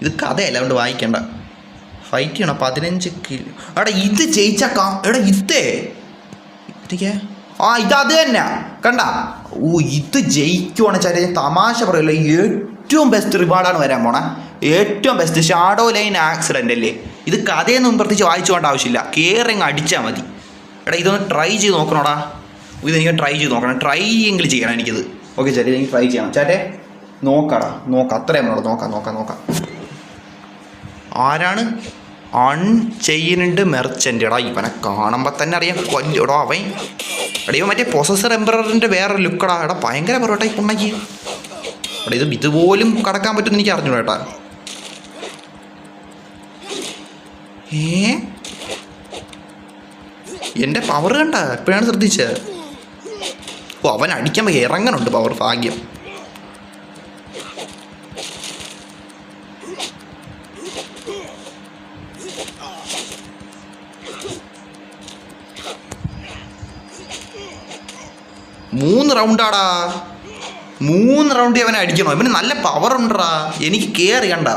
ഇത് കഥയല്ല, അതുകൊണ്ട് വായിക്കണ്ട. ഫൈറ്റ് ചെയ്യണം 15 കിലോ. എടാ ഇത് ജയിച്ചാ എടാ ഇതേ ഇതത് തന്നെ കണ്ട. ഇത് ജയിക്കുവാണ് ചാരി. തമാശ പറയല്ലോ, ഏറ്റവും ബെസ്റ്റ് റിവാർഡാണ് വരാൻ പോണേ. ഏറ്റവും ബെസ്റ്റ് ഷാഡോ ലൈൻ ആക്സിഡൻ്റ് അല്ലേ. ഇത് കഥയൊന്നും പ്രത്യേകിച്ച് വായിച്ചു പോകേണ്ട ആവശ്യമില്ല, കയറിങ്ങ് അടിച്ചാൽ മതി. എടാ ഇതൊന്ന് ട്രൈ ചെയ്ത് നോക്കണോടാ. ഇതെനിക്ക് ട്രൈ ചെയ്ത് നോക്കണം. ട്രൈ എങ്കിലും ചെയ്യണം എനിക്കിത്. ഓക്കെ ചേട്ടാ, എനിക്ക് ട്രൈ ചെയ്യണം ചേട്ടേ. നോക്കടാ, നോക്കാം, അത്രയും വേണോ. നോക്കാം. ആരാണ് അൺചെയിൻഡ് മെർച്ചൻ്റ്? എടാ ഇവനെ കാണുമ്പോൾ തന്നെ അറിയാം കൊല്ലടാ അവൻ. എടാ ഇവൻ മറ്റേ പൊസസർ എംപററിൻ്റെ വേറെ ലുക്കടാ. എടാ ഭയങ്കര പൊറോട്ട ഈ പുണ്ണയ്ക്ക്. എടാ ഇതുപോലും കടക്കാൻ പറ്റുമെന്ന് എനിക്ക് അറിഞ്ഞു കേട്ടാ. എൻ്റെ പവർ കണ്ട എപ്പോഴാണ് ശ്രദ്ധിച്ചത്? അവൻ അടിക്കുമ്പോൾ ഇറങ്ങണുണ്ട് പവർ. ഭാഗ്യം. മൂന്ന് റൗണ്ടാടാ, 3 റൗണ്ട് അവനെ അടിക്കണോ? ഇവന് നല്ല പവർ ഉണ്ടടാ. എനിക്ക് കയറി കണ്ട.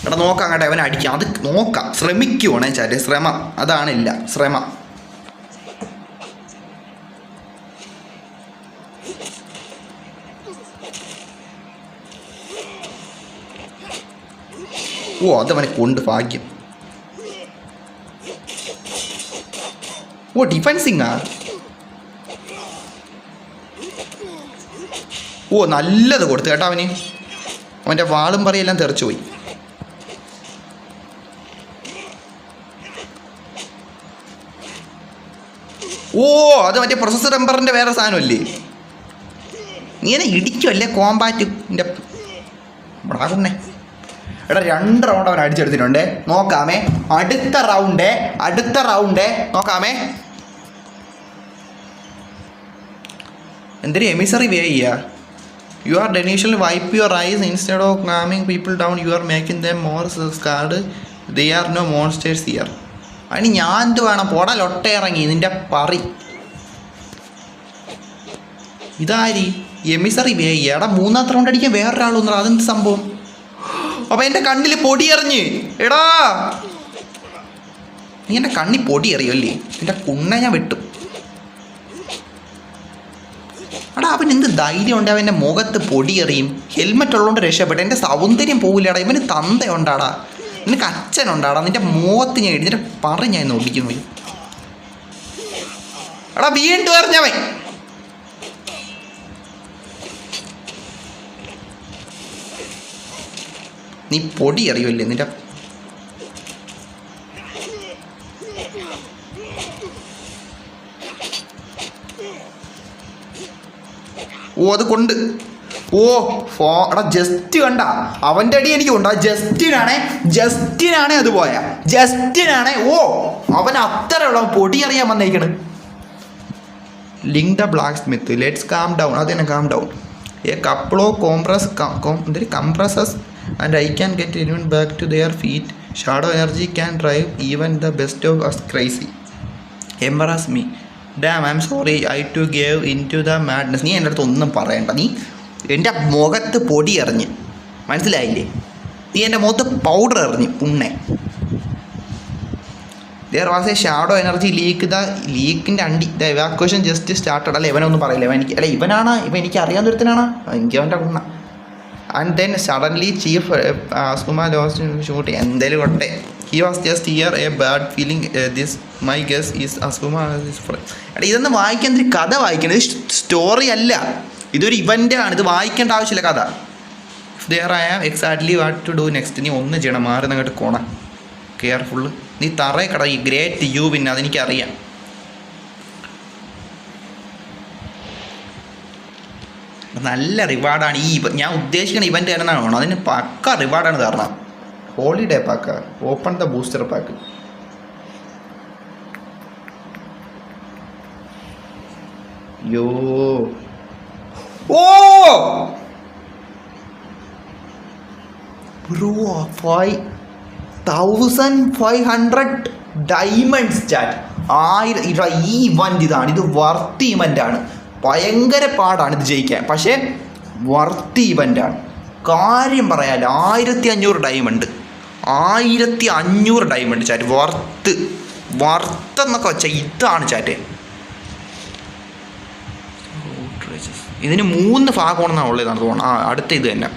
എടാ നോക്കാം കേട്ടോ, അവനെ അടിക്കാം. അത് നോക്കാം, ശ്രമിക്കുവാണേ ചാറ്റ്. ശ്രമം അതാണില്ല, ശ്രമം. അതവനെ കൊണ്ട് ഭാഗ്യം. ഡിഫൻസിങ്ങാ. നല്ലത് കൊടുത്തു കേട്ടോ അവന്. അവൻ്റെ വാളും പറയെല്ലാം തെറിച്ചു പോയി. അത് മറ്റേ പ്രൊസസർ എംപറിൻ്റെ വേറെ സാധനമല്ലേ. ഇങ്ങനെ ഇടിക്കുമല്ലേ കോമ്പാറ്റ് എൻ്റെ ബ്രാകുണ്ണേ. എടാ 2 റൗണ്ട് അവൻ അടിച്ചെടുത്തിട്ടുണ്ട്. നോക്കാമേ അടുത്ത റൗണ്ട് നോക്കാമേ. എന്തിനും എമിസറി വേ ചെയ്യുക. You are initially wipe your eyes instead of calming people down. You are making them more scared. They are no monsters here. അതിന് ഞാൻ എന്ത് വേണം? പോടാ ലൊട്ട ഇറങ്ങി നിൻ്റെ പറി. ഇതാരി എമിസറി വേ ചെയ്യുക. എടാ 3ാമത്തെ റൗണ്ട് അടിക്കാൻ വേറൊരാളൊന്നും. അതെന്ത് സംഭവം? അപ്പം എൻ്റെ കണ്ണിൽ പൊടി എറിഞ്ഞ്. എടാ നീ എൻ്റെ കണ്ണിൽ പൊടി എറിയുമല്ലേ? എൻ്റെ കുണ്ണ ഞാൻ വെട്ടും. എടാ അവൻ എന്ത് ധൈര്യം ഉണ്ട്? അവൻ്റെ മുഖത്ത് പൊടി എറിയും. ഹെൽമെറ്റ് ഉള്ളതുകൊണ്ട് രക്ഷപ്പെട്ടു. എൻ്റെ സൗന്ദര്യം പോവില്ലടാ. ഇവന് തന്തയുണ്ടാടാ, നിനക്ക് അച്ഛനുണ്ടാടാ. നിൻ്റെ മുഖത്ത് ഞാൻ എഴുതിൻ്റെ ഞാൻ ഇന്ന് ഓടിക്കുന്നു. എടാ വീണ്ടും എറിഞ്ഞവൻ. നീ പൊടി അറിയുമല്ലേ നിൻ്റെ? അത് കൊണ്ട് എടാ ജസ്റ്റ് കണ്ട അവൻ്റെ അടി എനിക്ക് കൊണ്ടാ. ജസ്റ്റിനാണേ അത് പോയ. ജസ്റ്റിനാണേ അവൻ അത്രയുള്ള പൊടി അറിയാൻ വന്നേക്കണ്. Link the blacksmith. Let's calm down. അത് തന്നെ calm down. A couple of compresses and I can get anyone back to their feet. Shadow energy can drive even the best of us crazy. Embarrass me. Damn I am sorry I too gave in to the madness. നീ എൻ്റെ അടുത്ത് ഒന്നും പറയണ്ട. നീ എൻ്റെ മുഖത്ത് പൊടി എറിഞ്ഞ്, മനസ്സിലായില്ലേ? നീ എൻ്റെ മുഖത്ത് പൗഡർ എറിഞ്ഞ് പുണ്ണെ. There was a shadow energy leak. ലീക്കിൻ്റെ അണ്ടി ദ എവാക്വേഷൻ ജസ്റ്റ് സ്റ്റാർട്ടഡ്. അല്ല ഇവനൊന്നും പറയില്ല. എനിക്ക് ഇവൻ എനിക്ക് അറിയാവുന്നൊരുത്തനാണ്. എനിക്ക് അവൻ്റെ കുണ്ണ. And then suddenly chief Askuma lost shoot. എന്തേലും കൊട്ടെ. He was just here a bad feeling. This my guess is Askuma. എടാ ഇതൊന്നും വായിക്കാൻ കഥ വായിക്കണം. ഇത് സ്റ്റോറി അല്ല, ഇതൊരു ഇവൻ്റ് ആണ്. ഇത് വായിക്കേണ്ട ആവശ്യമില്ല കഥ. There I am exactly what to do next. നീ ഒന്ന് ചെയ്യണം, മാറി അങ്ങോട്ട് കോണ. കെയർഫുള്ള്. നീ തറയെ കട. ഈ ഗ്രേറ്റ് യു. പിന്നെ അതെനിക്കറിയാം. നല്ല റിവാർഡാണ് ഈ ഞാൻ ഉദ്ദേശിക്കുന്ന ഇവൻ്റ് തരുന്നതാണ് വേണം. അതിന് പക്ക റിവാർഡാണ് തരണം. Holiday pack. Open the booster pack. Yo bro 5500 diamonds chat. 1000. ഈ ഇവൻ്റ് ഇതാണ്. ഇത് വർത്ത് ഇവൻ്റാണ്. ഭയങ്കര പാടാണ് ഇത് ജയിക്കാൻ, പക്ഷേ വർത്ത് ഇവൻ്റാണ്. കാര്യം പറയാല്ല 1500 ഡയമണ്ട് 1500 ഡയമണ്ട് ചാറ്റ് വർത്ത് എന്നൊക്കെ വെച്ചാൽ ഇതാണ് ചാറ്റ്. ഇതിന് 3 ഭാഗമാണെന്നാണ് ഉള്ളതാണ് തോന്നുന്നത്. അടുത്ത ഇത് തന്നെ